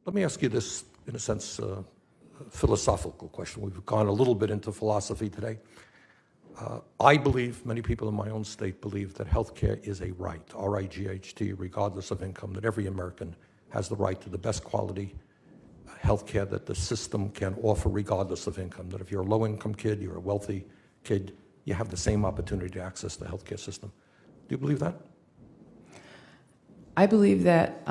Let me ask you this, in a sense, philosophical question. We've gone a little bit into philosophy today. I believe, many people in my own state believe, that health care is a right, R-I-G-H-T, regardless of income, that every American has the right to the best quality health care that the system can offer regardless of income, that if you're a low-income kid, you're a wealthy kid, you have the same opportunity to access the health care system. Do you believe that? I believe that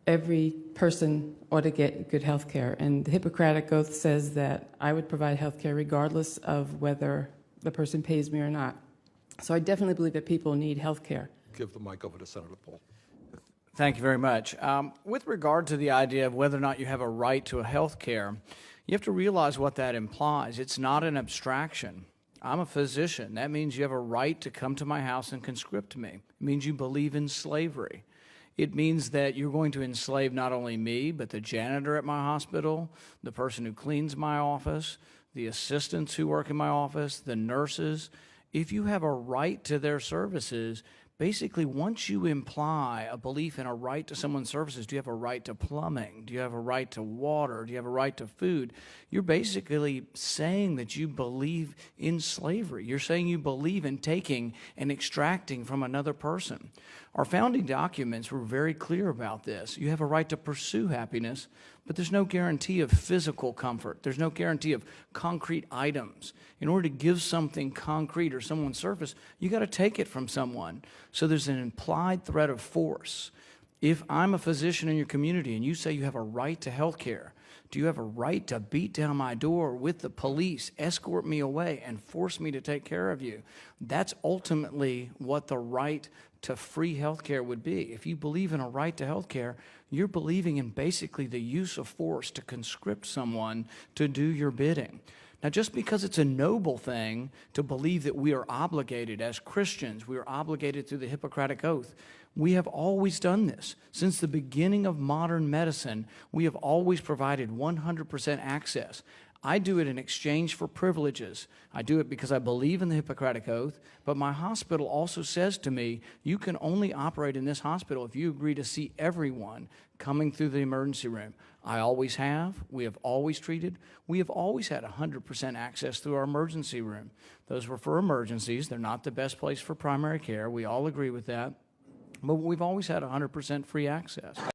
every person ought to get good health care, and the Hippocratic Oath says that I would provide health care regardless of whether the person pays me or not. So I definitely believe that people need health care. Give the mic over to Senator Paul. Thank you very much. With regard to the idea of whether or not you have a right to a health care, you have to realize what that implies. It's not an abstraction. I'm a physician. That means you have a right to come to my house and conscript me. It means you believe in slavery. It means that you're going to enslave not only me, but the janitor at my hospital, the person who cleans my office, the assistants who work in my office, the nurses. If you have a right to their services, basically, once you imply a belief in a right to someone's services, do you have a right to plumbing? Do you have a right to water? Do you have a right to food? You're basically saying that you believe in slavery. You're saying you believe in taking and extracting from another person. Our founding documents were very clear about this. You have a right to pursue happiness, but there's no guarantee of physical comfort. There's no guarantee of concrete items. In order to give something concrete or someone's surface, you got to take it from someone. So there's an implied threat of force. If I'm a physician in your community and you say you have a right to health care, do you have a right to beat down my door with the police, escort me away, and force me to take care of you? That's ultimately what the right to free health care would be. If you believe in a right to health care, you're believing in basically the use of force to conscript someone to do your bidding. Now, just because it's a noble thing to believe that we are obligated as Christians, we are obligated through the Hippocratic Oath, we have always done this. Since the beginning of modern medicine, we have always provided 100% access. I do it in exchange for privileges. I do it because I believe in the Hippocratic Oath, but my hospital also says to me, you can only operate in this hospital if you agree to see everyone coming through the emergency room. I always have. We have always treated. We have always had 100% access through our emergency room. Those were for emergencies. They're not the best place for primary care. We all agree with that. But we've always had 100% free access.